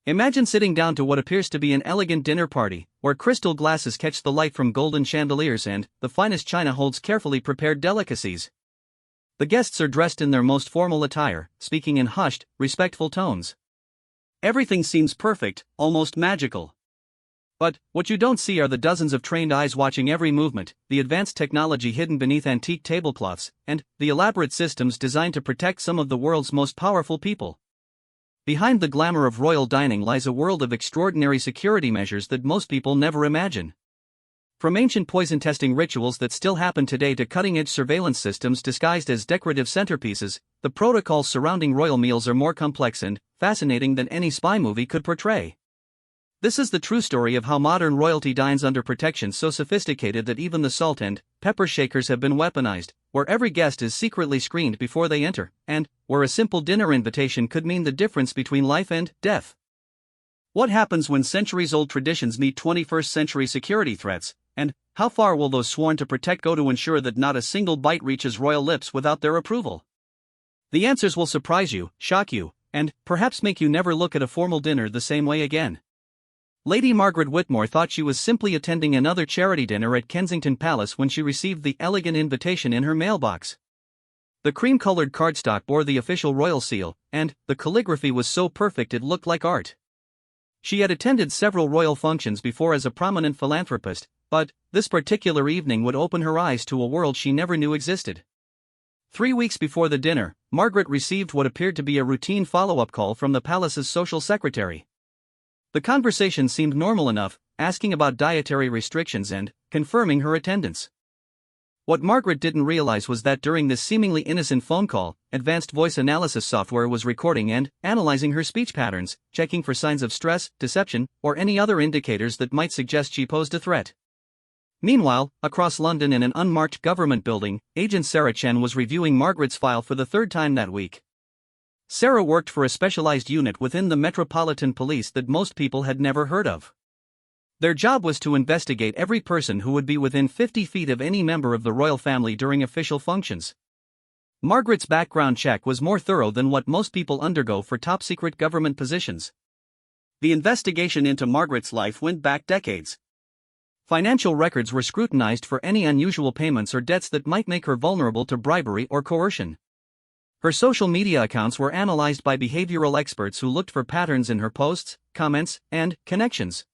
Imagine sitting down to what appears to be an elegant dinner party, where crystal glasses catch the light from golden chandeliers and the finest china holds carefully prepared delicacies. The guests are dressed in their most formal attire, speaking in hushed, respectful tones. Everything seems perfect, almost magical. But what you don't see are the dozens of trained eyes watching every movement, the advanced technology hidden beneath antique tablecloths, and the elaborate systems designed to protect some of the world's most powerful people. Behind the glamour of royal dining lies a world of extraordinary security measures that most people never imagine. From ancient poison testing rituals that still happen today to cutting-edge surveillance systems disguised as decorative centerpieces, the protocols surrounding royal meals are more complex and fascinating than any spy movie could portray. This is the true story of how modern royalty dines under protection so sophisticated that even the salt and pepper shakers have been weaponized, where every guest is secretly screened before they enter, and where a simple dinner invitation could mean the difference between life and death. What happens when centuries-old traditions meet 21st-century security threats, and how far will those sworn to protect go to ensure that not a single bite reaches royal lips without their approval? The answers will surprise you, shock you, and perhaps make you never look at a formal dinner the same way again. Lady Margaret Whitmore thought she was simply attending another charity dinner at Kensington Palace when she received the elegant invitation in her mailbox. The cream-colored cardstock bore the official royal seal, and the calligraphy was so perfect it looked like art. She had attended several royal functions before as a prominent philanthropist, but this particular evening would open her eyes to a world she never knew existed. 3 weeks before the dinner, Margaret received what appeared to be a routine follow-up call from the palace's social secretary. The conversation seemed normal enough, asking about dietary restrictions and confirming her attendance. What Margaret didn't realize was that during this seemingly innocent phone call, advanced voice analysis software was recording and analyzing her speech patterns, checking for signs of stress, deception, or any other indicators that might suggest she posed a threat. Meanwhile, across London in an unmarked government building, Agent Sarah Chen was reviewing Margaret's file for the third time that week. Sarah worked for a specialized unit within the Metropolitan Police that most people had never heard of. Their job was to investigate every person who would be within 50 feet of any member of the royal family during official functions. Margaret's background check was more thorough than what most people undergo for top-secret government positions. The investigation into Margaret's life went back decades. Financial records were scrutinized for any unusual payments or debts that might make her vulnerable to bribery or coercion. Her social media accounts were analyzed by behavioral experts who looked for patterns in her posts, comments, and connections.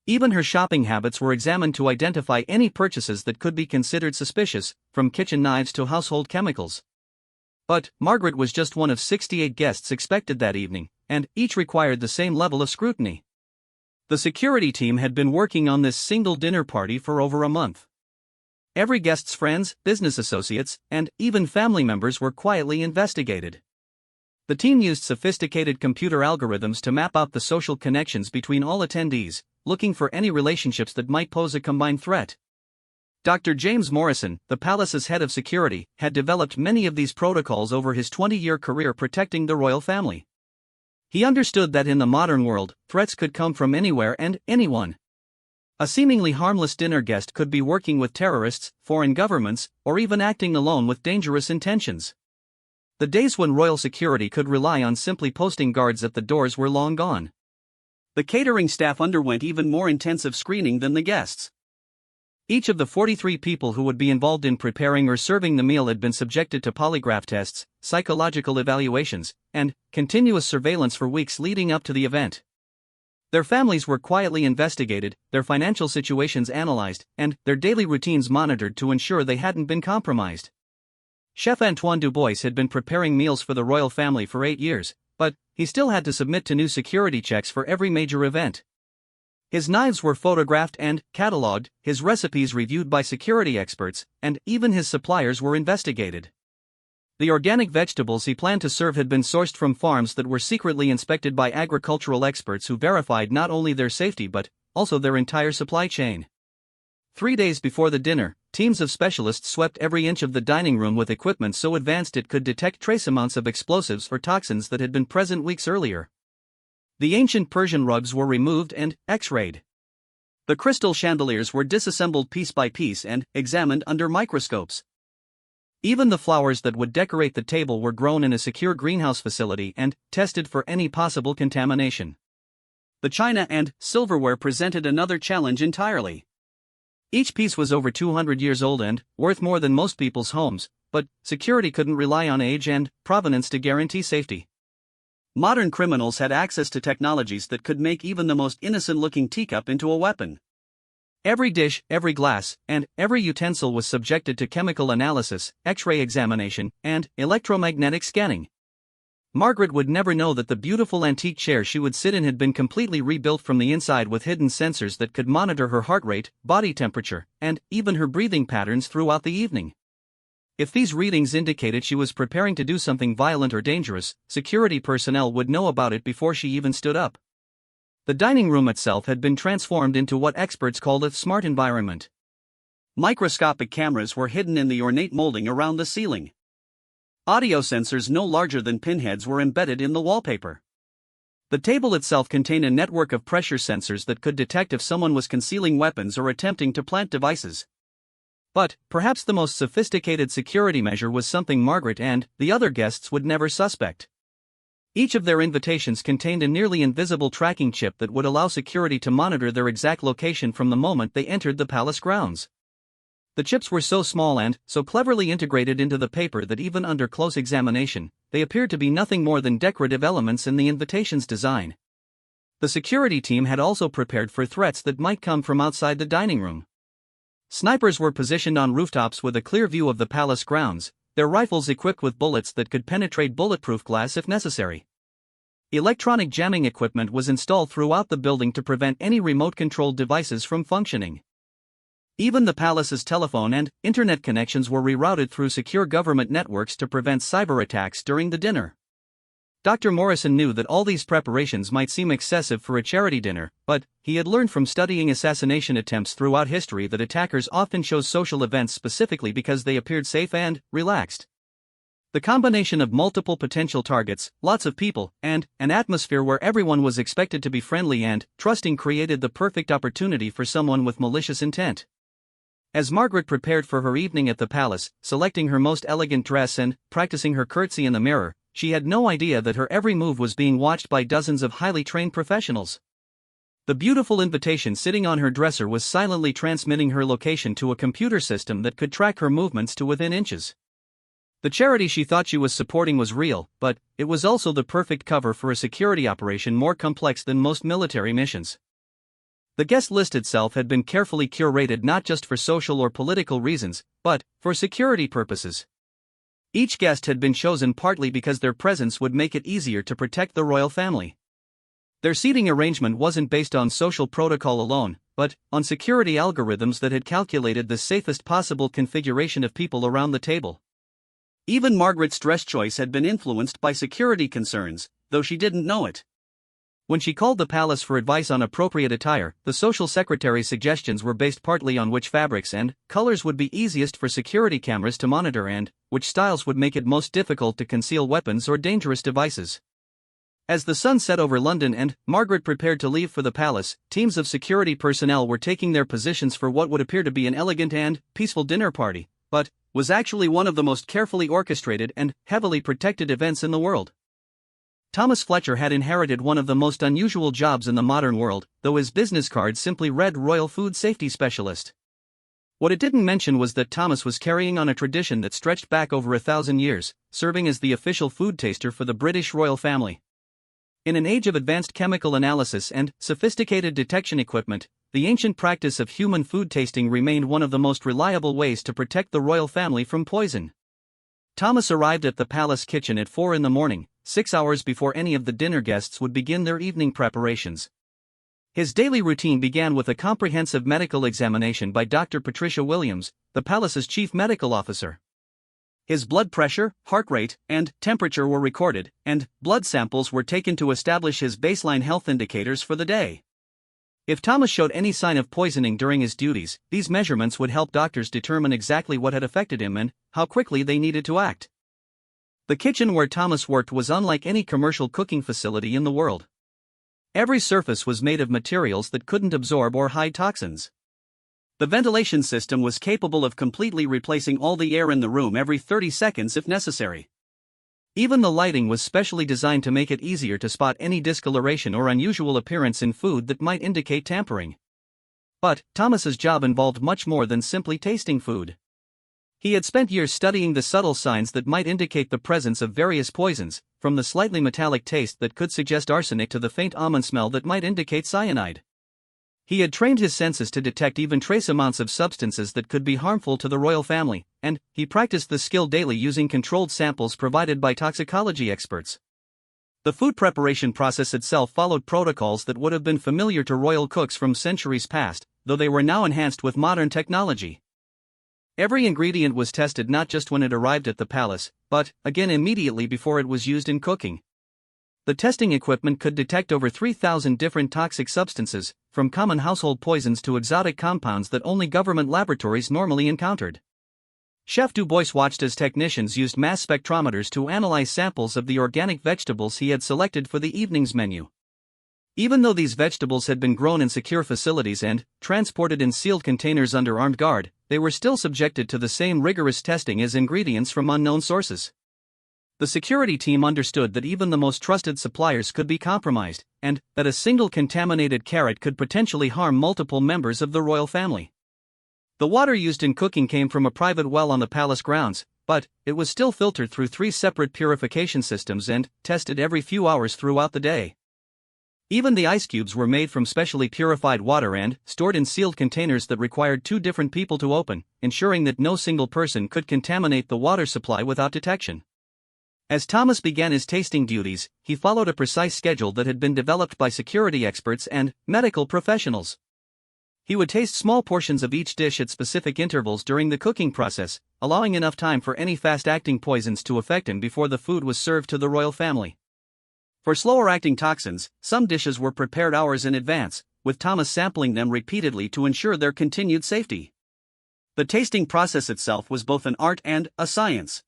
Even her shopping habits were examined to identify any purchases that could be considered suspicious, from kitchen knives to household chemicals. But Margaret was just one of 68 guests expected that evening, and each required the same level of scrutiny. The security team had been working on this single dinner party for over a month. Every guest's friends, business associates, and even family members were quietly investigated. The team used sophisticated computer algorithms to map out the social connections between all attendees, looking for any relationships that might pose a combined threat. Dr. James Morrison, the palace's head of security, had developed many of these protocols over his 20-year career protecting the royal family. He understood that in the modern world, threats could come from anywhere and anyone. A seemingly harmless dinner guest could be working with terrorists, foreign governments, or even acting alone with dangerous intentions. The days when royal security could rely on simply posting guards at the doors were long gone. The catering staff underwent even more intensive screening than the guests. Each of the 43 people who would be involved in preparing or serving the meal had been subjected to polygraph tests, psychological evaluations, and continuous surveillance for weeks leading up to the event. Their families were quietly investigated, their financial situations analyzed, and their daily routines monitored to ensure they hadn't been compromised. Chef Antoine Dubois had been preparing meals for the royal family for 8 years, but he still had to submit to new security checks for every major event. His knives were photographed and catalogued, his recipes reviewed by security experts, and even his suppliers were investigated. The organic vegetables he planned to serve had been sourced from farms that were secretly inspected by agricultural experts who verified not only their safety but also their entire supply chain. 3 days before the dinner, teams of specialists swept every inch of the dining room with equipment so advanced it could detect trace amounts of explosives or toxins that had been present weeks earlier. The ancient Persian rugs were removed and X-rayed. The crystal chandeliers were disassembled piece by piece and examined under microscopes. Even the flowers that would decorate the table were grown in a secure greenhouse facility and tested for any possible contamination. The china and silverware presented another challenge entirely. Each piece was over 200 years old and worth more than most people's homes, but security couldn't rely on age and provenance to guarantee safety. Modern criminals had access to technologies that could make even the most innocent-looking teacup into a weapon. Every dish, every glass, and every utensil was subjected to chemical analysis, X-ray examination, and electromagnetic scanning. Margaret would never know that the beautiful antique chair she would sit in had been completely rebuilt from the inside with hidden sensors that could monitor her heart rate, body temperature, and even her breathing patterns throughout the evening. If these readings indicated she was preparing to do something violent or dangerous, security personnel would know about it before she even stood up. The dining room itself had been transformed into what experts called a smart environment. Microscopic cameras were hidden in the ornate molding around the ceiling. Audio sensors no larger than pinheads were embedded in the wallpaper. The table itself contained a network of pressure sensors that could detect if someone was concealing weapons or attempting to plant devices. But perhaps the most sophisticated security measure was something Margaret and the other guests would never suspect. Each of their invitations contained a nearly invisible tracking chip that would allow security to monitor their exact location from the moment they entered the palace grounds. The chips were so small and so cleverly integrated into the paper that even under close examination, they appeared to be nothing more than decorative elements in the invitation's design. The security team had also prepared for threats that might come from outside the dining room. Snipers were positioned on rooftops with a clear view of the palace grounds, their rifles equipped with bullets that could penetrate bulletproof glass if necessary. Electronic jamming equipment was installed throughout the building to prevent any remote-controlled devices from functioning. Even the palace's telephone and internet connections were rerouted through secure government networks to prevent cyber attacks during the dinner. Dr. Morrison knew that all these preparations might seem excessive for a charity dinner, but he had learned from studying assassination attempts throughout history that attackers often chose social events specifically because they appeared safe and relaxed. The combination of multiple potential targets, lots of people, and an atmosphere where everyone was expected to be friendly and trusting created the perfect opportunity for someone with malicious intent. As Margaret prepared for her evening at the palace, selecting her most elegant dress and practicing her curtsy in the mirror, she had no idea that her every move was being watched by dozens of highly trained professionals. The beautiful invitation sitting on her dresser was silently transmitting her location to a computer system that could track her movements to within inches. The charity she thought she was supporting was real, but it was also the perfect cover for a security operation more complex than most military missions. The guest list itself had been carefully curated not just for social or political reasons, but for security purposes. Each guest had been chosen partly because their presence would make it easier to protect the royal family. Their seating arrangement wasn't based on social protocol alone, but on security algorithms that had calculated the safest possible configuration of people around the table. Even Margaret's dress choice had been influenced by security concerns, though she didn't know it. When she called the palace for advice on appropriate attire, the social secretary's suggestions were based partly on which fabrics and colors would be easiest for security cameras to monitor and which styles would make it most difficult to conceal weapons or dangerous devices. As the sun set over London and Margaret prepared to leave for the palace, teams of security personnel were taking their positions for what would appear to be an elegant and peaceful dinner party, but was actually one of the most carefully orchestrated and heavily protected events in the world. Thomas Fletcher had inherited one of the most unusual jobs in the modern world, though his business card simply read Royal Food Safety Specialist. What it didn't mention was that Thomas was carrying on a tradition that stretched back over 1,000 years, serving as the official food taster for the British royal family. In an age of advanced chemical analysis and sophisticated detection equipment, the ancient practice of human food tasting remained one of the most reliable ways to protect the royal family from poison. Thomas arrived at the palace kitchen at 4 a.m, 6 hours before any of the dinner guests would begin their evening preparations. His daily routine began with a comprehensive medical examination by Dr. Patricia Williams, the palace's chief medical officer. His blood pressure, heart rate, and temperature were recorded, and blood samples were taken to establish his baseline health indicators for the day. If Thomas showed any sign of poisoning during his duties, these measurements would help doctors determine exactly what had affected him and how quickly they needed to act. The kitchen where Thomas worked was unlike any commercial cooking facility in the world. Every surface was made of materials that couldn't absorb or hide toxins. The ventilation system was capable of completely replacing all the air in the room every 30 seconds if necessary. Even the lighting was specially designed to make it easier to spot any discoloration or unusual appearance in food that might indicate tampering. But Thomas's job involved much more than simply tasting food. He had spent years studying the subtle signs that might indicate the presence of various poisons, from the slightly metallic taste that could suggest arsenic to the faint almond smell that might indicate cyanide. He had trained his senses to detect even trace amounts of substances that could be harmful to the royal family, and he practiced the skill daily using controlled samples provided by toxicology experts. The food preparation process itself followed protocols that would have been familiar to royal cooks from centuries past, though they were now enhanced with modern technology. Every ingredient was tested not just when it arrived at the palace, but, again, immediately before it was used in cooking. The testing equipment could detect over 3,000 different toxic substances, from common household poisons to exotic compounds that only government laboratories normally encountered. Chef Dubois watched as technicians used mass spectrometers to analyze samples of the organic vegetables he had selected for the evening's menu. Even though these vegetables had been grown in secure facilities and transported in sealed containers under armed guard, they were still subjected to the same rigorous testing as ingredients from unknown sources. The security team understood that even the most trusted suppliers could be compromised, and that a single contaminated carrot could potentially harm multiple members of the royal family. The water used in cooking came from a private well on the palace grounds, but it was still filtered through 3 separate purification systems and tested every few hours throughout the day. Even the ice cubes were made from specially purified water and stored in sealed containers that required 2 different people to open, ensuring that no single person could contaminate the water supply without detection. As Thomas began his tasting duties, he followed a precise schedule that had been developed by security experts and medical professionals. He would taste small portions of each dish at specific intervals during the cooking process, allowing enough time for any fast-acting poisons to affect him before the food was served to the royal family. For slower-acting toxins, some dishes were prepared hours in advance, with Thomas sampling them repeatedly to ensure their continued safety. The tasting process itself was both an art and a science.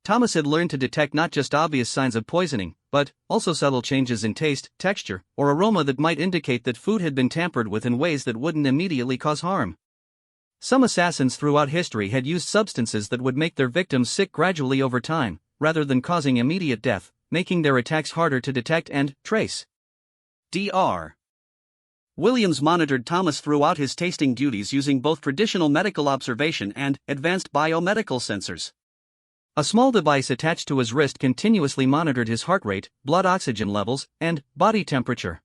Thomas had learned to detect not just obvious signs of poisoning, but also subtle changes in taste, texture, or aroma that might indicate that food had been tampered with in ways that wouldn't immediately cause harm. Some assassins throughout history had used substances that would make their victims sick gradually over time, rather than causing immediate death, making their attacks harder to detect and trace. Dr. Williams monitored Thomas throughout his tasting duties using both traditional medical observation and advanced biomedical sensors. A small device attached to his wrist continuously monitored his heart rate, blood oxygen levels, and body temperature.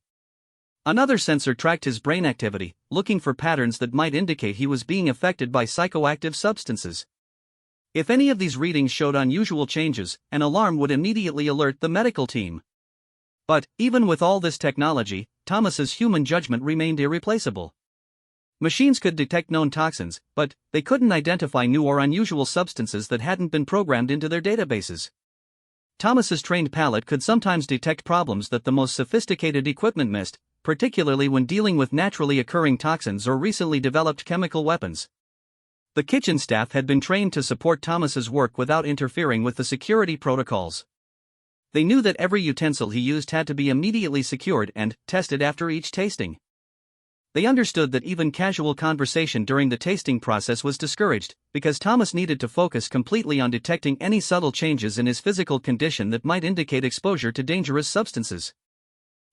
Another sensor tracked his brain activity, looking for patterns that might indicate he was being affected by psychoactive substances. If any of these readings showed unusual changes, an alarm would immediately alert the medical team. But, even with all this technology, Thomas's human judgment remained irreplaceable. Machines could detect known toxins, but they couldn't identify new or unusual substances that hadn't been programmed into their databases. Thomas's trained palate could sometimes detect problems that the most sophisticated equipment missed, particularly when dealing with naturally occurring toxins or recently developed chemical weapons. The kitchen staff had been trained to support Thomas's work without interfering with the security protocols. They knew that every utensil he used had to be immediately secured and tested after each tasting. They understood that even casual conversation during the tasting process was discouraged, because Thomas needed to focus completely on detecting any subtle changes in his physical condition that might indicate exposure to dangerous substances.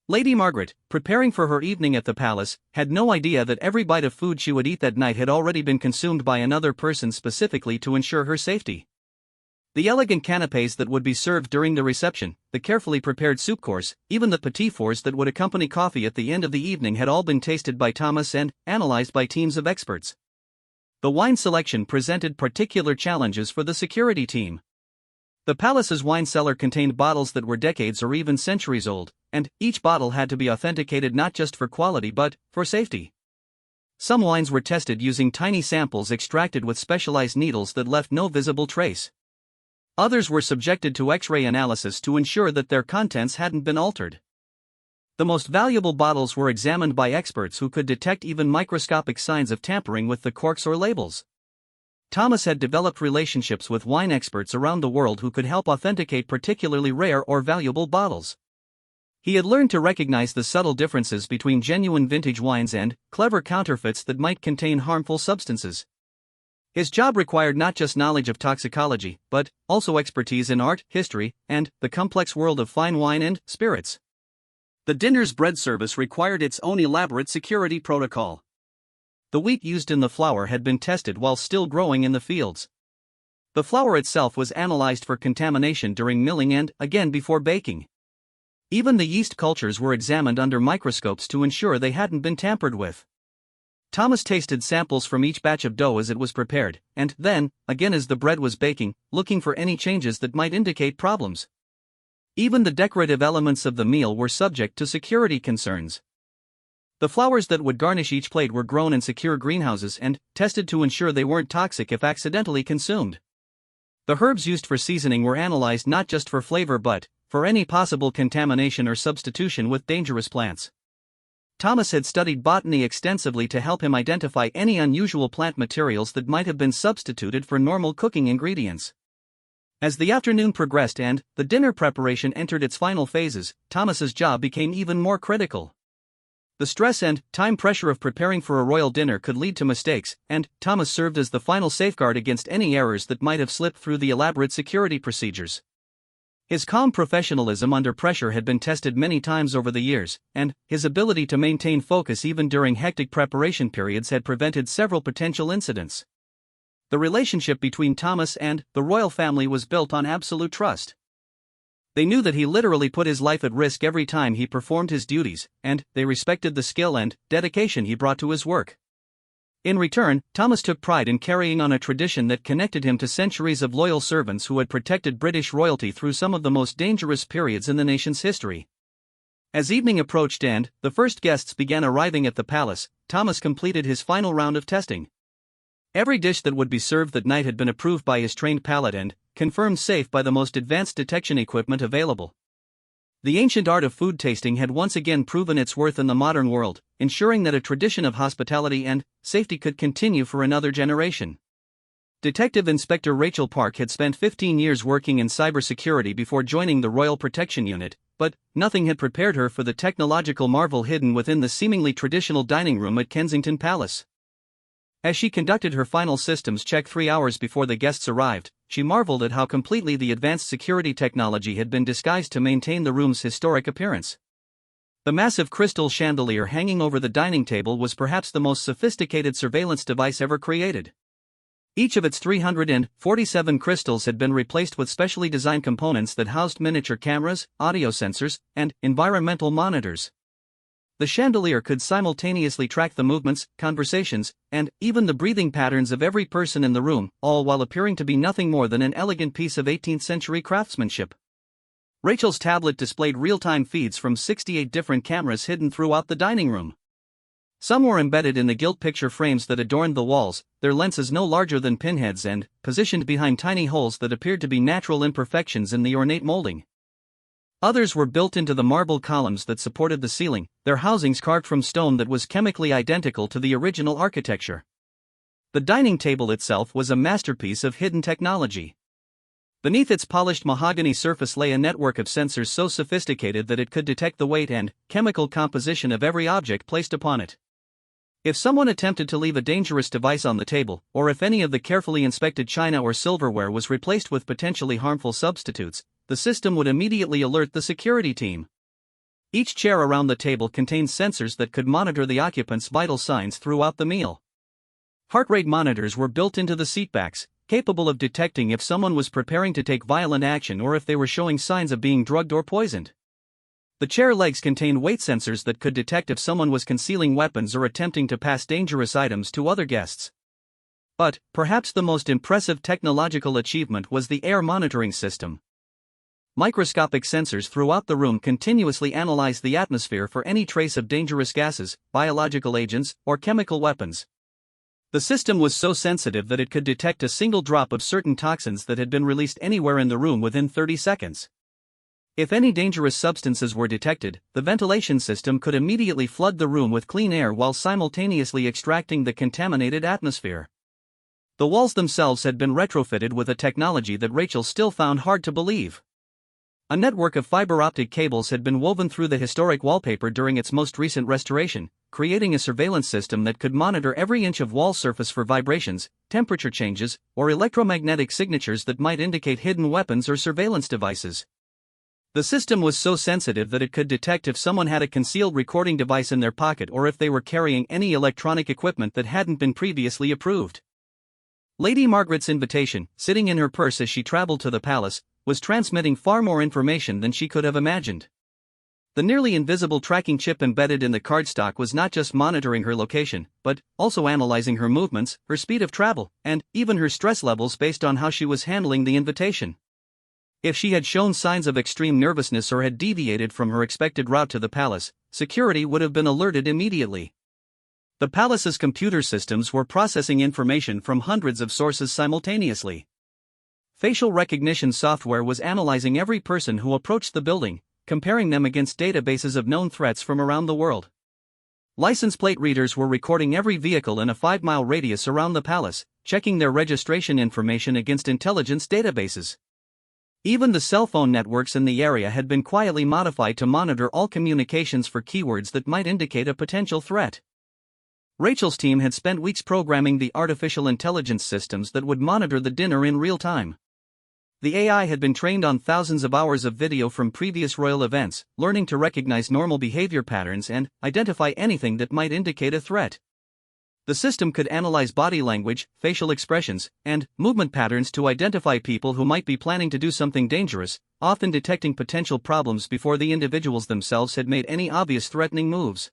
Lady Margaret, preparing for her evening at the palace, had no idea that every bite of food she would eat that night had already been consumed by another person specifically to ensure her safety. The elegant canapés that would be served during the reception, the carefully prepared soup course, even the petit fours that would accompany coffee at the end of the evening had all been tasted by Thomas and analyzed by teams of experts. The wine selection presented particular challenges for the security team. The palace's wine cellar contained bottles that were decades or even centuries old, and each bottle had to be authenticated not just for quality but for safety. Some wines were tested using tiny samples extracted with specialized needles that left no visible trace. Others were subjected to X-ray analysis to ensure that their contents hadn't been altered. The most valuable bottles were examined by experts who could detect even microscopic signs of tampering with the corks or labels. Thomas had developed relationships with wine experts around the world who could help authenticate particularly rare or valuable bottles. He had learned to recognize the subtle differences between genuine vintage wines and clever counterfeits that might contain harmful substances. His job required not just knowledge of toxicology, but also expertise in art, history, and the complex world of fine wine and spirits. The dinner's bread service required its own elaborate security protocol. The wheat used in the flour had been tested while still growing in the fields. The flour itself was analyzed for contamination during milling and again before baking. Even the yeast cultures were examined under microscopes to ensure they hadn't been tampered with. Thomas tasted samples from each batch of dough as it was prepared, and then, again as the bread was baking, looking for any changes that might indicate problems. Even the decorative elements of the meal were subject to security concerns. The flowers that would garnish each plate were grown in secure greenhouses and tested to ensure they weren't toxic if accidentally consumed. The herbs used for seasoning were analyzed not just for flavor but for any possible contamination or substitution with dangerous plants. Thomas had studied botany extensively to help him identify any unusual plant materials that might have been substituted for normal cooking ingredients. As the afternoon progressed and the dinner preparation entered its final phases, Thomas's job became even more critical. The stress and time pressure of preparing for a royal dinner could lead to mistakes, and Thomas served as the final safeguard against any errors that might have slipped through the elaborate security procedures. His calm professionalism under pressure had been tested many times over the years, and his ability to maintain focus even during hectic preparation periods had prevented several potential incidents. The relationship between Thomas and the royal family was built on absolute trust. They knew that he literally put his life at risk every time he performed his duties, and they respected the skill and dedication he brought to his work. In return, Thomas took pride in carrying on a tradition that connected him to centuries of loyal servants who had protected British royalty through some of the most dangerous periods in the nation's history. As evening approached and the first guests began arriving at the palace, Thomas completed his final round of testing. Every dish that would be served that night had been approved by his trained palate and confirmed safe by the most advanced detection equipment available. The ancient art of food tasting had once again proven its worth in the modern world, ensuring that a tradition of hospitality and safety could continue for another generation. Detective Inspector Rachel Park had spent 15 years working in cybersecurity before joining the Royal Protection Unit, but nothing had prepared her for the technological marvel hidden within the seemingly traditional dining room at Kensington Palace. As she conducted her final systems check 3 hours before the guests arrived, she marveled at how completely the advanced security technology had been disguised to maintain the room's historic appearance. The massive crystal chandelier hanging over the dining table was perhaps the most sophisticated surveillance device ever created. Each of its 347 crystals had been replaced with specially designed components that housed miniature cameras, audio sensors, and environmental monitors. The chandelier could simultaneously track the movements, conversations, and even the breathing patterns of every person in the room, all while appearing to be nothing more than an elegant piece of 18th-century craftsmanship. Rachel's tablet displayed real-time feeds from 68 different cameras hidden throughout the dining room. Some were embedded in the gilt picture frames that adorned the walls, their lenses no larger than pinheads and positioned behind tiny holes that appeared to be natural imperfections in the ornate molding. Others were built into the marble columns that supported the ceiling, their housings carved from stone that was chemically identical to the original architecture. The dining table itself was a masterpiece of hidden technology. Beneath its polished mahogany surface lay a network of sensors so sophisticated that it could detect the weight and chemical composition of every object placed upon it. If someone attempted to leave a dangerous device on the table, or if any of the carefully inspected china or silverware was replaced with potentially harmful substitutes, the system would immediately alert the security team. Each chair around the table contained sensors that could monitor the occupants' vital signs throughout the meal. Heart rate monitors were built into the seatbacks, capable of detecting if someone was preparing to take violent action or if they were showing signs of being drugged or poisoned. The chair legs contained weight sensors that could detect if someone was concealing weapons or attempting to pass dangerous items to other guests. But perhaps the most impressive technological achievement was the air monitoring system. Microscopic sensors throughout the room continuously analyzed the atmosphere for any trace of dangerous gases, biological agents, or chemical weapons. The system was so sensitive that it could detect a single drop of certain toxins that had been released anywhere in the room within 30 seconds. If any dangerous substances were detected, the ventilation system could immediately flood the room with clean air while simultaneously extracting the contaminated atmosphere. The walls themselves had been retrofitted with a technology that Rachel still found hard to believe. A network of fiber optic cables had been woven through the historic wallpaper during its most recent restoration, creating a surveillance system that could monitor every inch of wall surface for vibrations, temperature changes, or electromagnetic signatures that might indicate hidden weapons or surveillance devices. The system was so sensitive that it could detect if someone had a concealed recording device in their pocket or if they were carrying any electronic equipment that hadn't been previously approved. Lady Margaret's invitation, sitting in her purse as she traveled to the palace, was transmitting far more information than she could have imagined. The nearly invisible tracking chip embedded in the cardstock was not just monitoring her location, but also analyzing her movements, her speed of travel, and even her stress levels based on how she was handling the invitation. If she had shown signs of extreme nervousness or had deviated from her expected route to the palace, security would have been alerted immediately. The palace's computer systems were processing information from hundreds of sources simultaneously. Facial recognition software was analyzing every person who approached the building, comparing them against databases of known threats from around the world. License plate readers were recording every vehicle in a 5-mile radius around the palace, checking their registration information against intelligence databases. Even the cell phone networks in the area had been quietly modified to monitor all communications for keywords that might indicate a potential threat. Rachel's team had spent weeks programming the artificial intelligence systems that would monitor the dinner in real time. The AI had been trained on thousands of hours of video from previous royal events, learning to recognize normal behavior patterns and identify anything that might indicate a threat. The system could analyze body language, facial expressions, and movement patterns to identify people who might be planning to do something dangerous, often detecting potential problems before the individuals themselves had made any obvious threatening moves.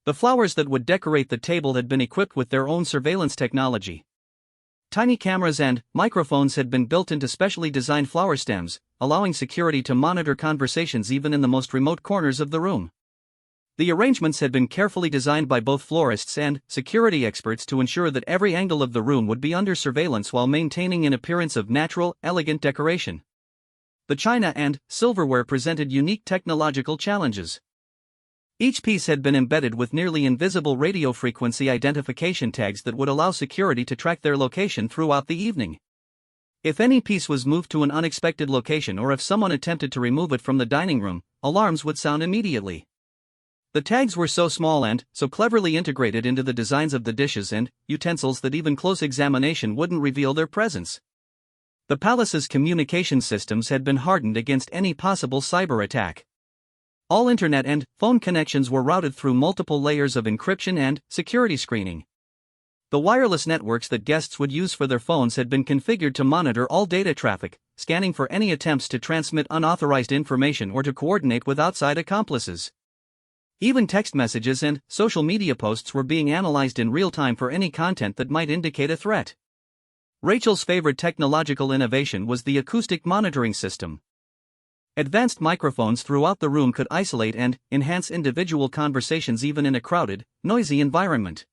The flowers that would decorate the table had been equipped with their own surveillance technology. Tiny cameras and microphones had been built into specially designed flower stems, allowing security to monitor conversations even in the most remote corners of the room. The arrangements had been carefully designed by both florists and security experts to ensure that every angle of the room would be under surveillance while maintaining an appearance of natural, elegant decoration. The china and silverware presented unique technological challenges. Each piece had been embedded with nearly invisible radio frequency identification tags that would allow security to track their location throughout the evening. If any piece was moved to an unexpected location or if someone attempted to remove it from the dining room, alarms would sound immediately. The tags were so small and so cleverly integrated into the designs of the dishes and utensils that even close examination wouldn't reveal their presence. The palace's communication systems had been hardened against any possible cyber attack. All internet and phone connections were routed through multiple layers of encryption and security screening. The wireless networks that guests would use for their phones had been configured to monitor all data traffic, scanning for any attempts to transmit unauthorized information or to coordinate with outside accomplices. Even text messages and social media posts were being analyzed in real time for any content that might indicate a threat. Rachel's favorite technological innovation was the acoustic monitoring system. Advanced microphones throughout the room could isolate and enhance individual conversations even in a crowded, noisy environment.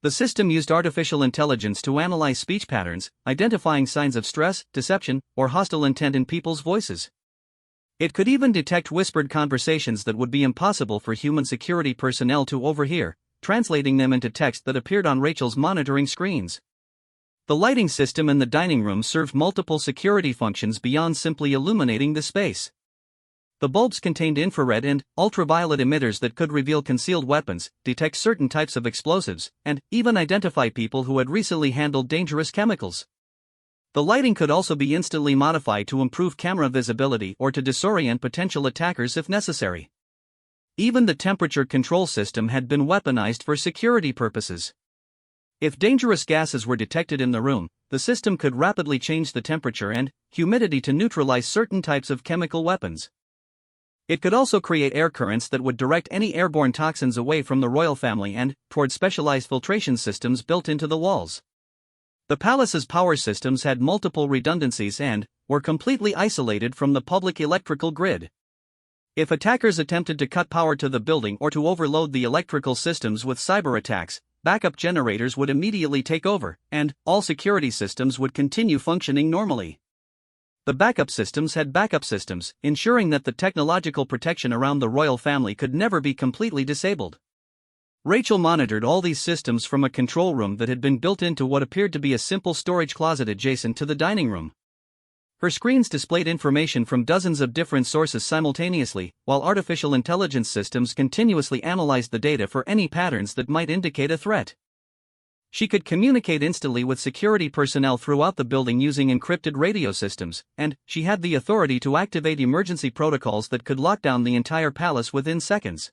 The system used artificial intelligence to analyze speech patterns, identifying signs of stress, deception, or hostile intent in people's voices. It could even detect whispered conversations that would be impossible for human security personnel to overhear, translating them into text that appeared on Rachel's monitoring screens. The lighting system in the dining room served multiple security functions beyond simply illuminating the space. The bulbs contained infrared and ultraviolet emitters that could reveal concealed weapons, detect certain types of explosives, and even identify people who had recently handled dangerous chemicals. The lighting could also be instantly modified to improve camera visibility or to disorient potential attackers if necessary. Even the temperature control system had been weaponized for security purposes. If dangerous gases were detected in the room, the system could rapidly change the temperature and humidity to neutralize certain types of chemical weapons. It could also create air currents that would direct any airborne toxins away from the royal family and toward specialized filtration systems built into the walls. The palace's power systems had multiple redundancies and were completely isolated from the public electrical grid. If attackers attempted to cut power to the building or to overload the electrical systems with cyber attacks, backup generators would immediately take over, and all security systems would continue functioning normally. The backup systems had backup systems, ensuring that the technological protection around the royal family could never be completely disabled. Rachel monitored all these systems from a control room that had been built into what appeared to be a simple storage closet adjacent to the dining room. Her screens displayed information from dozens of different sources simultaneously, while artificial intelligence systems continuously analyzed the data for any patterns that might indicate a threat. She could communicate instantly with security personnel throughout the building using encrypted radio systems, and she had the authority to activate emergency protocols that could lock down the entire palace within seconds.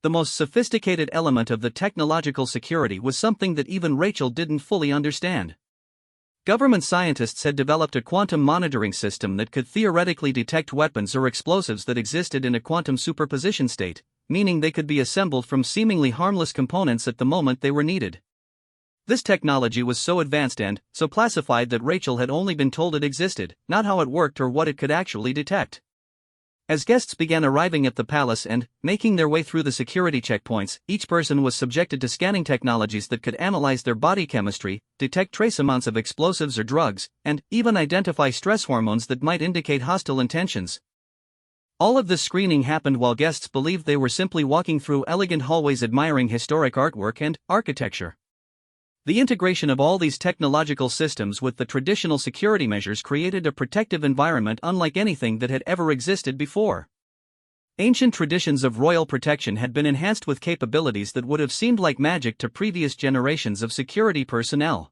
The most sophisticated element of the technological security was something that even Rachel didn't fully understand. Government scientists had developed a quantum monitoring system that could theoretically detect weapons or explosives that existed in a quantum superposition state, meaning they could be assembled from seemingly harmless components at the moment they were needed. This technology was so advanced and so classified that Rachel had only been told it existed, not how it worked or what it could actually detect. As guests began arriving at the palace and making their way through the security checkpoints, each person was subjected to scanning technologies that could analyze their body chemistry, detect trace amounts of explosives or drugs, and even identify stress hormones that might indicate hostile intentions. All of this screening happened while guests believed they were simply walking through elegant hallways admiring historic artwork and architecture. The integration of all these technological systems with the traditional security measures created a protective environment unlike anything that had ever existed before. Ancient traditions of royal protection had been enhanced with capabilities that would have seemed like magic to previous generations of security personnel.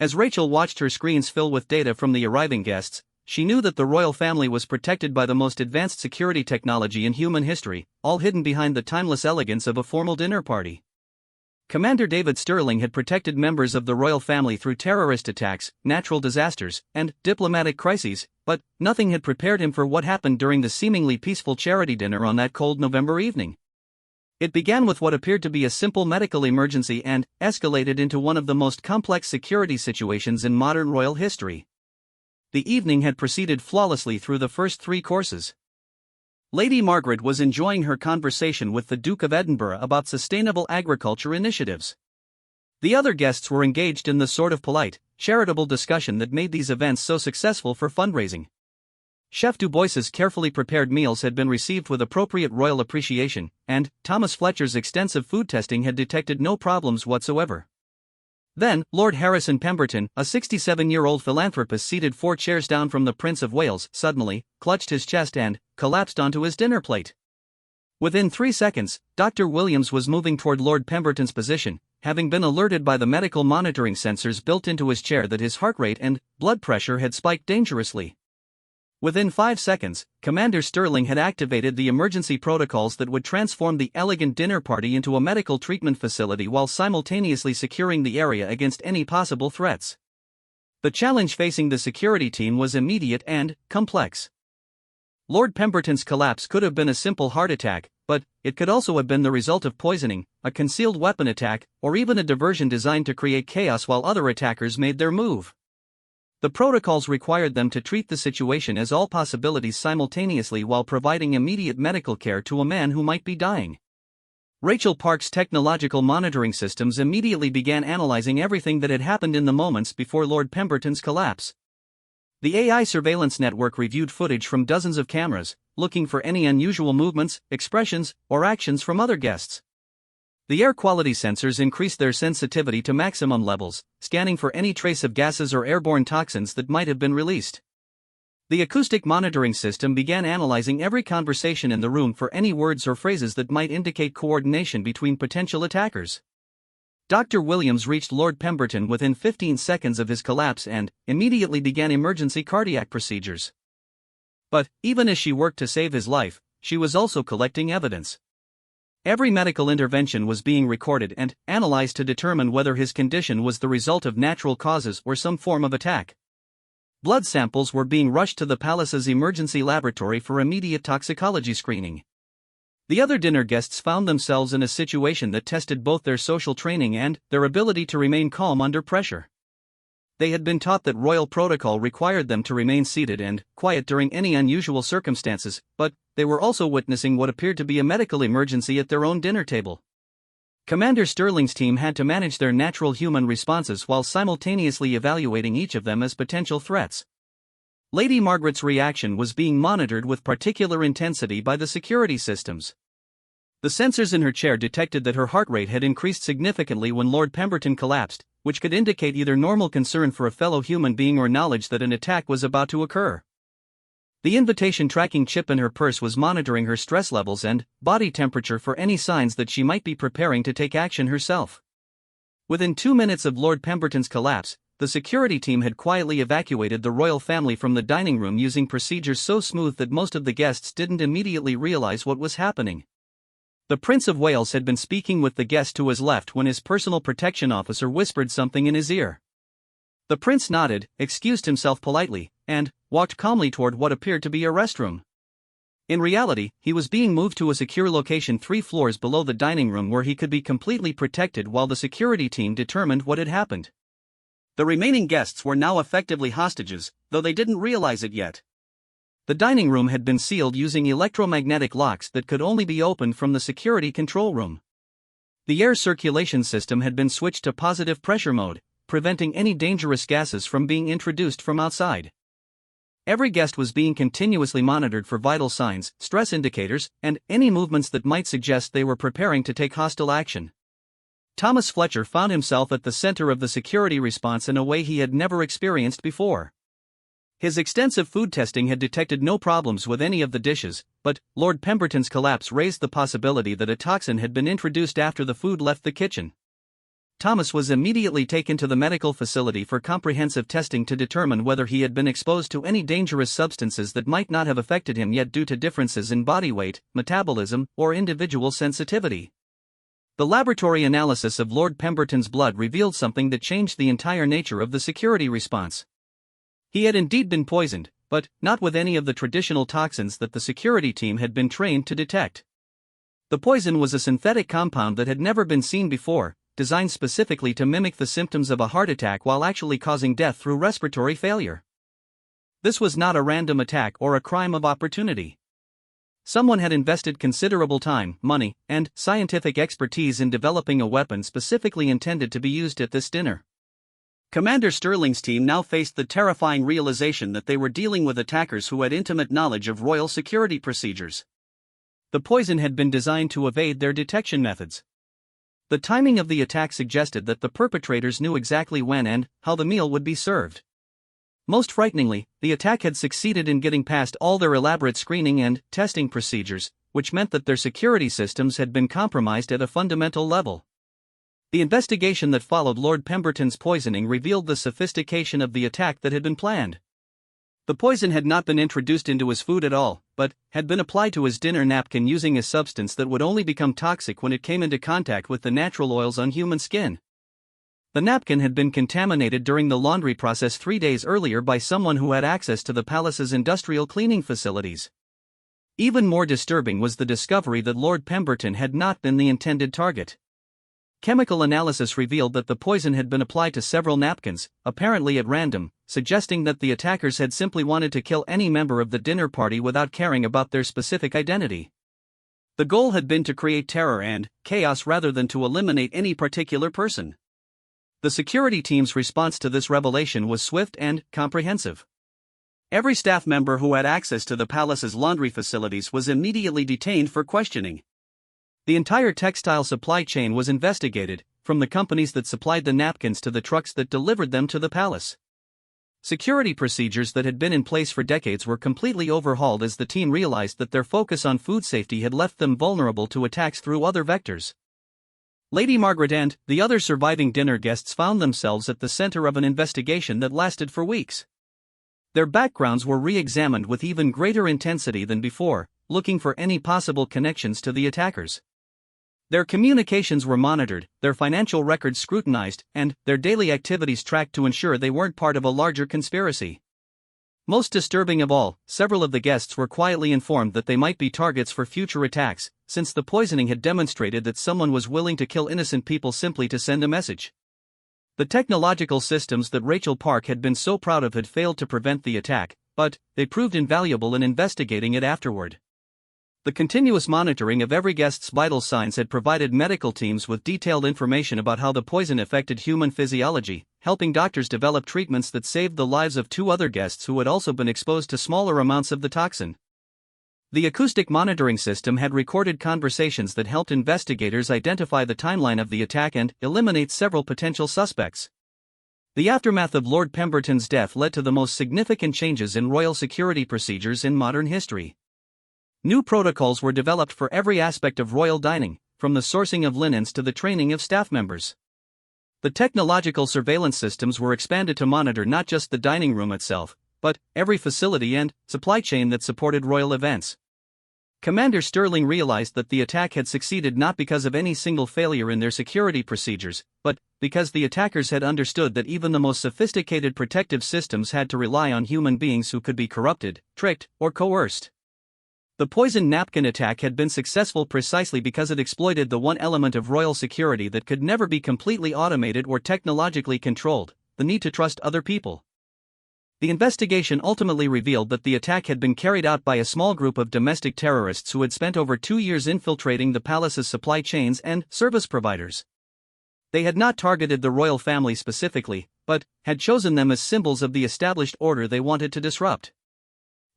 As Rachel watched her screens fill with data from the arriving guests, she knew that the royal family was protected by the most advanced security technology in human history, all hidden behind the timeless elegance of a formal dinner party. Commander David Sterling had protected members of the royal family through terrorist attacks, natural disasters, and diplomatic crises, but nothing had prepared him for what happened during the seemingly peaceful charity dinner on that cold November evening. It began with what appeared to be a simple medical emergency and escalated into one of the most complex security situations in modern royal history. The evening had proceeded flawlessly through the first 3 courses. Lady Margaret was enjoying her conversation with the Duke of Edinburgh about sustainable agriculture initiatives. The other guests were engaged in the sort of polite, charitable discussion that made these events so successful for fundraising. Chef Dubois's carefully prepared meals had been received with appropriate royal appreciation, and Thomas Fletcher's extensive food testing had detected no problems whatsoever. Then, Lord Harrison Pemberton, a 67-year-old philanthropist seated 4 chairs down from the Prince of Wales, suddenly clutched his chest and collapsed onto his dinner plate. Within 3 seconds, Dr. Williams was moving toward Lord Pemberton's position, having been alerted by the medical monitoring sensors built into his chair that his heart rate and blood pressure had spiked dangerously. Within 5 seconds, Commander Sterling had activated the emergency protocols that would transform the elegant dinner party into a medical treatment facility while simultaneously securing the area against any possible threats. The challenge facing the security team was immediate and complex. Lord Pemberton's collapse could have been a simple heart attack, but it could also have been the result of poisoning, a concealed weapon attack, or even a diversion designed to create chaos while other attackers made their move. The protocols required them to treat the situation as all possibilities simultaneously while providing immediate medical care to a man who might be dying. Rachel Park's technological monitoring systems immediately began analyzing everything that had happened in the moments before Lord Pemberton's collapse. The AI surveillance network reviewed footage from dozens of cameras, looking for any unusual movements, expressions, or actions from other guests. The air quality sensors increased their sensitivity to maximum levels, scanning for any trace of gases or airborne toxins that might have been released. The acoustic monitoring system began analyzing every conversation in the room for any words or phrases that might indicate coordination between potential attackers. Dr. Williams reached Lord Pemberton within 15 seconds of his collapse and immediately began emergency cardiac procedures. But, even as she worked to save his life, she was also collecting evidence. Every medical intervention was being recorded and analyzed to determine whether his condition was the result of natural causes or some form of attack. Blood samples were being rushed to the palace's emergency laboratory for immediate toxicology screening. The other dinner guests found themselves in a situation that tested both their social training and their ability to remain calm under pressure. They had been taught that royal protocol required them to remain seated and quiet during any unusual circumstances, but they were also witnessing what appeared to be a medical emergency at their own dinner table. Commander Sterling's team had to manage their natural human responses while simultaneously evaluating each of them as potential threats. Lady Margaret's reaction was being monitored with particular intensity by the security systems. The sensors in her chair detected that her heart rate had increased significantly when Lord Pemberton collapsed, which could indicate either normal concern for a fellow human being or knowledge that an attack was about to occur. The invitation tracking chip in her purse was monitoring her stress levels and body temperature for any signs that she might be preparing to take action herself. Within 2 minutes of Lord Pemberton's collapse, the security team had quietly evacuated the royal family from the dining room using procedures so smooth that most of the guests didn't immediately realize what was happening. The Prince of Wales had been speaking with the guest to his left when his personal protection officer whispered something in his ear. The prince nodded, excused himself politely, and walked calmly toward what appeared to be a restroom. In reality, he was being moved to a secure location 3 floors below the dining room where he could be completely protected while the security team determined what had happened. The remaining guests were now effectively hostages, though they didn't realize it yet. The dining room had been sealed using electromagnetic locks that could only be opened from the security control room. The air circulation system had been switched to positive pressure mode, preventing any dangerous gases from being introduced from outside. Every guest was being continuously monitored for vital signs, stress indicators, and any movements that might suggest they were preparing to take hostile action. Thomas Fletcher found himself at the center of the security response in a way he had never experienced before. His extensive food testing had detected no problems with any of the dishes, but Lord Pemberton's collapse raised the possibility that a toxin had been introduced after the food left the kitchen. Thomas was immediately taken to the medical facility for comprehensive testing to determine whether he had been exposed to any dangerous substances that might not have affected him yet due to differences in body weight, metabolism, or individual sensitivity. The laboratory analysis of Lord Pemberton's blood revealed something that changed the entire nature of the security response. He had indeed been poisoned, but not with any of the traditional toxins that the security team had been trained to detect. The poison was a synthetic compound that had never been seen before, designed specifically to mimic the symptoms of a heart attack while actually causing death through respiratory failure. This was not a random attack or a crime of opportunity. Someone had invested considerable time, money, and scientific expertise in developing a weapon specifically intended to be used at this dinner. Commander Sterling's team now faced the terrifying realization that they were dealing with attackers who had intimate knowledge of royal security procedures. The poison had been designed to evade their detection methods. The timing of the attack suggested that the perpetrators knew exactly when and how the meal would be served. Most frighteningly, the attack had succeeded in getting past all their elaborate screening and testing procedures, which meant that their security systems had been compromised at a fundamental level. The investigation that followed Lord Pemberton's poisoning revealed the sophistication of the attack that had been planned. The poison had not been introduced into his food at all, but had been applied to his dinner napkin using a substance that would only become toxic when it came into contact with the natural oils on human skin. The napkin had been contaminated during the laundry process 3 days earlier by someone who had access to the palace's industrial cleaning facilities. Even more disturbing was the discovery that Lord Pemberton had not been the intended target. Chemical analysis revealed that the poison had been applied to several napkins, apparently at random, suggesting that the attackers had simply wanted to kill any member of the dinner party without caring about their specific identity. The goal had been to create terror and chaos rather than to eliminate any particular person. The security team's response to this revelation was swift and comprehensive. Every staff member who had access to the palace's laundry facilities was immediately detained for questioning. The entire textile supply chain was investigated, from the companies that supplied the napkins to the trucks that delivered them to the palace. Security procedures that had been in place for decades were completely overhauled as the team realized that their focus on food safety had left them vulnerable to attacks through other vectors. Lady Margaret and the other surviving dinner guests found themselves at the center of an investigation that lasted for weeks. Their backgrounds were re-examined with even greater intensity than before, looking for any possible connections to the attackers. Their communications were monitored, their financial records scrutinized, and their daily activities tracked to ensure they weren't part of a larger conspiracy. Most disturbing of all, several of the guests were quietly informed that they might be targets for future attacks, since the poisoning had demonstrated that someone was willing to kill innocent people simply to send a message. The technological systems that Rachel Park had been so proud of had failed to prevent the attack, but they proved invaluable in investigating it afterward. The continuous monitoring of every guest's vital signs had provided medical teams with detailed information about how the poison affected human physiology, helping doctors develop treatments that saved the lives of 2 other guests who had also been exposed to smaller amounts of the toxin. The acoustic monitoring system had recorded conversations that helped investigators identify the timeline of the attack and eliminate several potential suspects. The aftermath of Lord Pemberton's death led to the most significant changes in royal security procedures in modern history. New protocols were developed for every aspect of royal dining, from the sourcing of linens to the training of staff members. The technological surveillance systems were expanded to monitor not just the dining room itself, but every facility and supply chain that supported royal events. Commander Sterling realized that the attack had succeeded not because of any single failure in their security procedures, but because the attackers had understood that even the most sophisticated protective systems had to rely on human beings who could be corrupted, tricked, or coerced. The poisoned napkin attack had been successful precisely because it exploited the one element of royal security that could never be completely automated or technologically controlled: the need to trust other people. The investigation ultimately revealed that the attack had been carried out by a small group of domestic terrorists who had spent over 2 years infiltrating the palace's supply chains and service providers. They had not targeted the royal family specifically, but had chosen them as symbols of the established order they wanted to disrupt.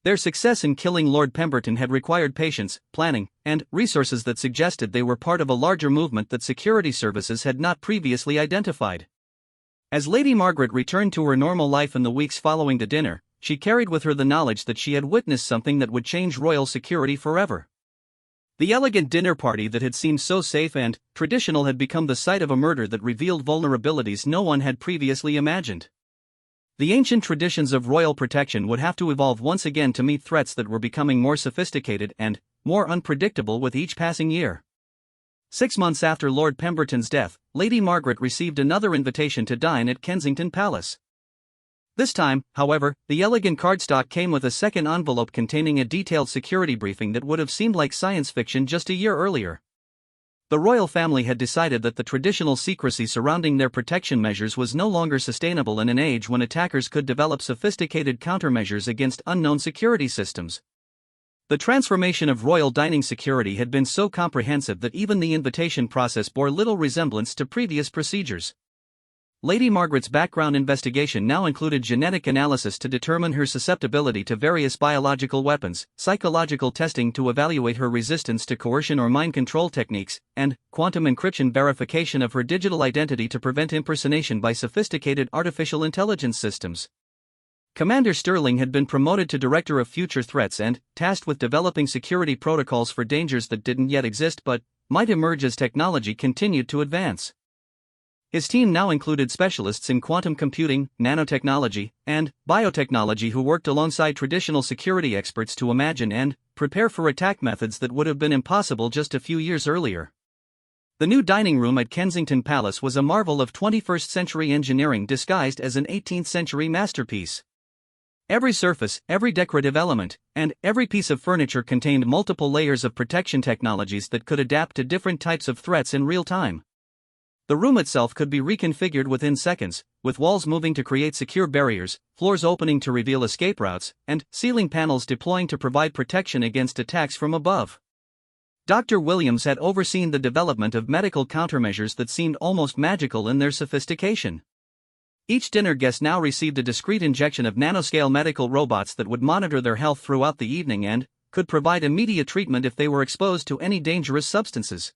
Their success in killing Lord Pemberton had required patience, planning, and resources that suggested they were part of a larger movement that security services had not previously identified. As Lady Margaret returned to her normal life in the weeks following the dinner, she carried with her the knowledge that she had witnessed something that would change royal security forever. The elegant dinner party that had seemed so safe and traditional had become the site of a murder that revealed vulnerabilities no one had previously imagined. The ancient traditions of royal protection would have to evolve once again to meet threats that were becoming more sophisticated and more unpredictable with each passing year. 6 months after Lord Pemberton's death, Lady Margaret received another invitation to dine at Kensington Palace. This time, however, the elegant cardstock came with a second envelope containing a detailed security briefing that would have seemed like science fiction just a year earlier. The royal family had decided that the traditional secrecy surrounding their protection measures was no longer sustainable in an age when attackers could develop sophisticated countermeasures against unknown security systems. The transformation of royal dining security had been so comprehensive that even the invitation process bore little resemblance to previous procedures. Lady Margaret's background investigation now included genetic analysis to determine her susceptibility to various biological weapons, psychological testing to evaluate her resistance to coercion or mind control techniques, and quantum encryption verification of her digital identity to prevent impersonation by sophisticated artificial intelligence systems. Commander Sterling had been promoted to Director of Future Threats and tasked with developing security protocols for dangers that didn't yet exist but might emerge as technology continued to advance. His team now included specialists in quantum computing, nanotechnology, and biotechnology who worked alongside traditional security experts to imagine and prepare for attack methods that would have been impossible just a few years earlier. The new dining room at Kensington Palace was a marvel of 21st-century engineering disguised as an 18th-century masterpiece. Every surface, every decorative element, and every piece of furniture contained multiple layers of protection technologies that could adapt to different types of threats in real time. The room itself could be reconfigured within seconds, with walls moving to create secure barriers, floors opening to reveal escape routes, and ceiling panels deploying to provide protection against attacks from above. Dr. Williams had overseen the development of medical countermeasures that seemed almost magical in their sophistication. Each dinner guest now received a discreet injection of nanoscale medical robots that would monitor their health throughout the evening and could provide immediate treatment if they were exposed to any dangerous substances.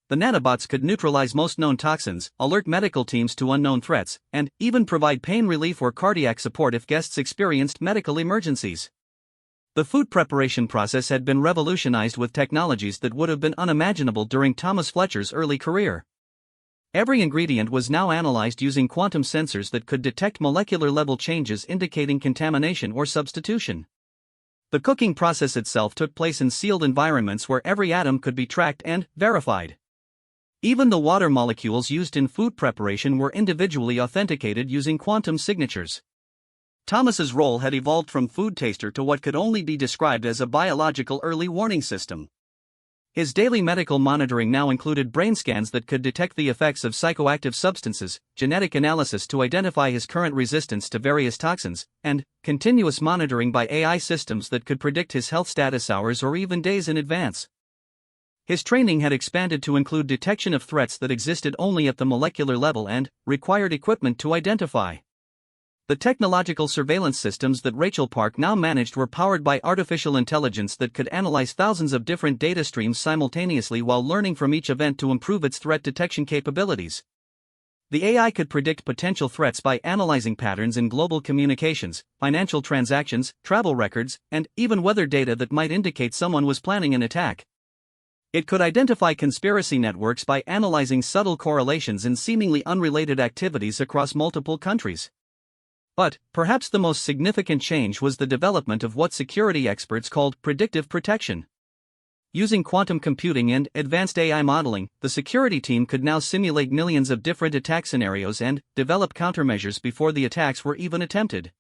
The nanobots could neutralize most known toxins, alert medical teams to unknown threats, and even provide pain relief or cardiac support if guests experienced medical emergencies. The food preparation process had been revolutionized with technologies that would have been unimaginable during Thomas Fletcher's early career. Every ingredient was now analyzed using quantum sensors that could detect molecular-level changes indicating contamination or substitution. The cooking process itself took place in sealed environments where every atom could be tracked and verified. Even the water molecules used in food preparation were individually authenticated using quantum signatures. Thomas's role had evolved from food taster to what could only be described as a biological early warning system. His daily medical monitoring now included brain scans that could detect the effects of psychoactive substances, genetic analysis to identify his current resistance to various toxins, and continuous monitoring by AI systems that could predict his health status hours or even days in advance. His training had expanded to include detection of threats that existed only at the molecular level and required equipment to identify. The technological surveillance systems that Rachel Park now managed were powered by artificial intelligence that could analyze thousands of different data streams simultaneously while learning from each event to improve its threat detection capabilities. The AI could predict potential threats by analyzing patterns in global communications, financial transactions, travel records, and even weather data that might indicate someone was planning an attack. It could identify conspiracy networks by analyzing subtle correlations in seemingly unrelated activities across multiple countries. But, perhaps the most significant change was the development of what security experts called predictive protection. Using quantum computing and advanced AI modeling, the security team could now simulate millions of different attack scenarios and develop countermeasures before the attacks were even attempted.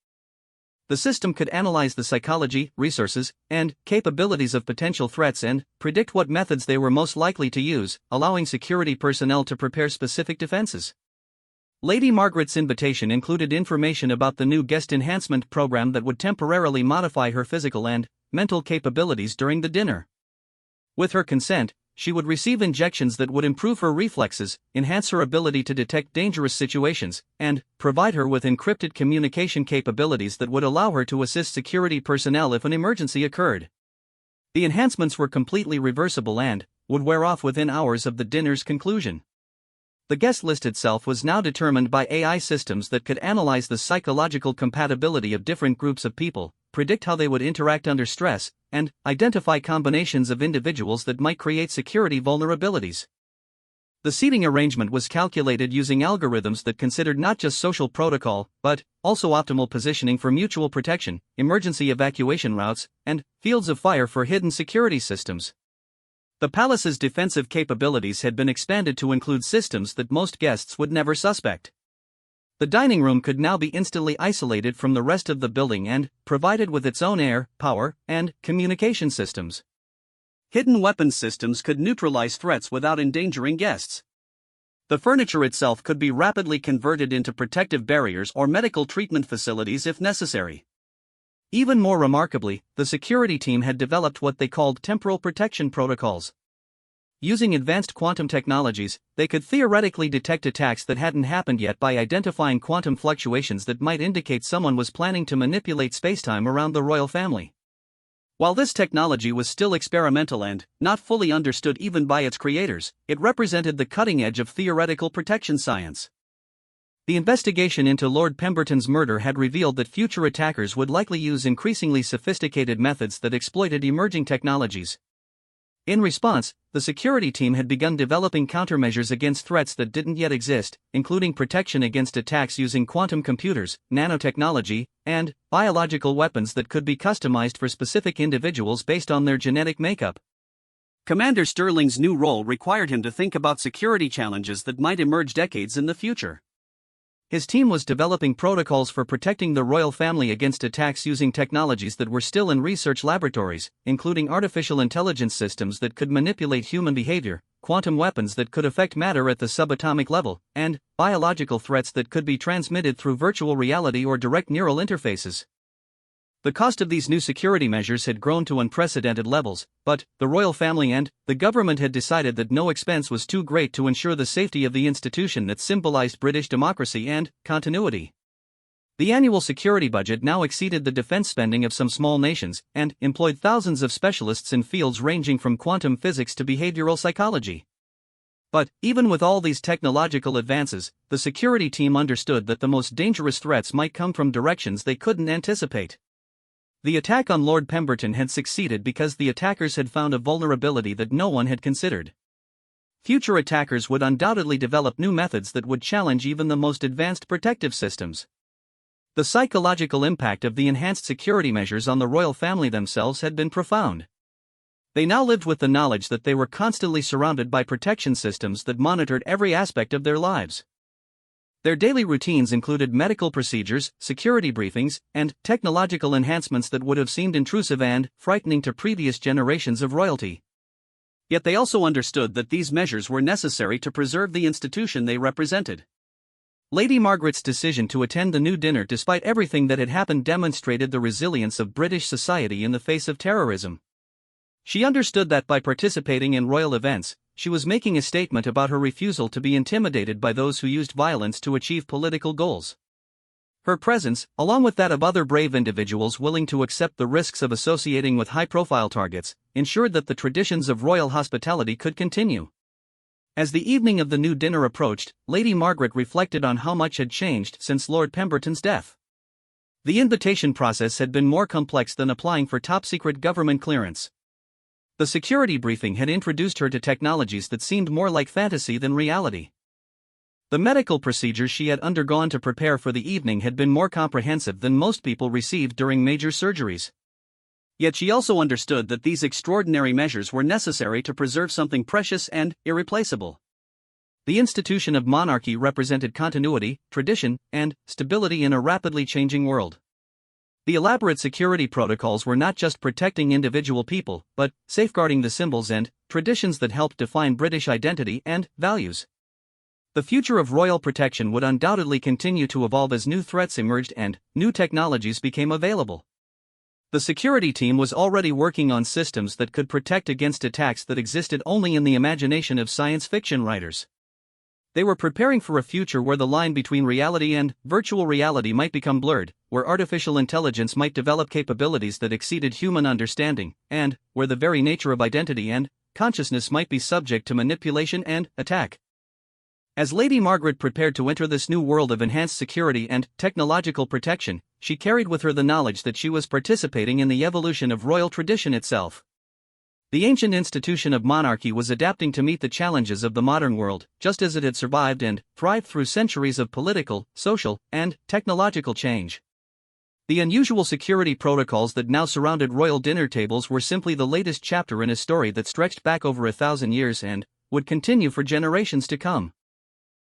The system could analyze the psychology, resources, and capabilities of potential threats and predict what methods they were most likely to use, allowing security personnel to prepare specific defenses. Lady Margaret's invitation included information about the new guest enhancement program that would temporarily modify her physical and mental capabilities during the dinner. With her consent, she would receive injections that would improve her reflexes, enhance her ability to detect dangerous situations, and provide her with encrypted communication capabilities that would allow her to assist security personnel if an emergency occurred. The enhancements were completely reversible and would wear off within hours of the dinner's conclusion. The guest list itself was now determined by AI systems that could analyze the psychological compatibility of different groups of people, predict how they would interact under stress, and identify combinations of individuals that might create security vulnerabilities. The seating arrangement was calculated using algorithms that considered not just social protocol, but also optimal positioning for mutual protection, emergency evacuation routes, and fields of fire for hidden security systems. The palace's defensive capabilities had been expanded to include systems that most guests would never suspect. The dining room could now be instantly isolated from the rest of the building and provided with its own air, power, and communication systems. Hidden weapons systems could neutralize threats without endangering guests. The furniture itself could be rapidly converted into protective barriers or medical treatment facilities if necessary. Even more remarkably, the security team had developed what they called temporal protection protocols. Using advanced quantum technologies, they could theoretically detect attacks that hadn't happened yet by identifying quantum fluctuations that might indicate someone was planning to manipulate spacetime around the royal family. While this technology was still experimental and not fully understood even by its creators, it represented the cutting edge of theoretical protection science. The investigation into Lord Pemberton's murder had revealed that future attackers would likely use increasingly sophisticated methods that exploited emerging technologies. In response, the security team had begun developing countermeasures against threats that didn't yet exist, including protection against attacks using quantum computers, nanotechnology, and biological weapons that could be customized for specific individuals based on their genetic makeup. Commander Sterling's new role required him to think about security challenges that might emerge decades in the future. His team was developing protocols for protecting the royal family against attacks using technologies that were still in research laboratories, including artificial intelligence systems that could manipulate human behavior, quantum weapons that could affect matter at the subatomic level, and biological threats that could be transmitted through virtual reality or direct neural interfaces. The cost of these new security measures had grown to unprecedented levels, but the royal family and the government had decided that no expense was too great to ensure the safety of the institution that symbolized British democracy and continuity. The annual security budget now exceeded the defense spending of some small nations and employed thousands of specialists in fields ranging from quantum physics to behavioral psychology. But, even with all these technological advances, the security team understood that the most dangerous threats might come from directions they couldn't anticipate. The attack on Lord Pemberton had succeeded because the attackers had found a vulnerability that no one had considered. Future attackers would undoubtedly develop new methods that would challenge even the most advanced protective systems. The psychological impact of the enhanced security measures on the royal family themselves had been profound. They now lived with the knowledge that they were constantly surrounded by protection systems that monitored every aspect of their lives. Their daily routines included medical procedures, security briefings, and technological enhancements that would have seemed intrusive and frightening to previous generations of royalty. Yet they also understood that these measures were necessary to preserve the institution they represented. Lady Margaret's decision to attend the new dinner despite everything that had happened demonstrated the resilience of British society in the face of terrorism. She understood that by participating in royal events, she was making a statement about her refusal to be intimidated by those who used violence to achieve political goals. Her presence, along with that of other brave individuals willing to accept the risks of associating with high-profile targets, ensured that the traditions of royal hospitality could continue. As the evening of the new dinner approached, Lady Margaret reflected on how much had changed since Lord Pemberton's death. The invitation process had been more complex than applying for top-secret government clearance. The security briefing had introduced her to technologies that seemed more like fantasy than reality. The medical procedures she had undergone to prepare for the evening had been more comprehensive than most people received during major surgeries. Yet she also understood that these extraordinary measures were necessary to preserve something precious and irreplaceable. The institution of monarchy represented continuity, tradition, and stability in a rapidly changing world. The elaborate security protocols were not just protecting individual people, but safeguarding the symbols and traditions that helped define British identity and values. The future of royal protection would undoubtedly continue to evolve as new threats emerged and new technologies became available. The security team was already working on systems that could protect against attacks that existed only in the imagination of science fiction writers. They were preparing for a future where the line between reality and virtual reality might become blurred, where artificial intelligence might develop capabilities that exceeded human understanding, and where the very nature of identity and consciousness might be subject to manipulation and attack. As Lady Margaret prepared to enter this new world of enhanced security and technological protection, she carried with her the knowledge that she was participating in the evolution of royal tradition itself. The ancient institution of monarchy was adapting to meet the challenges of the modern world, just as it had survived and thrived through centuries of political, social, and technological change. The unusual security protocols that now surrounded royal dinner tables were simply the latest chapter in a story that stretched back over 1,000 years and would continue for generations to come.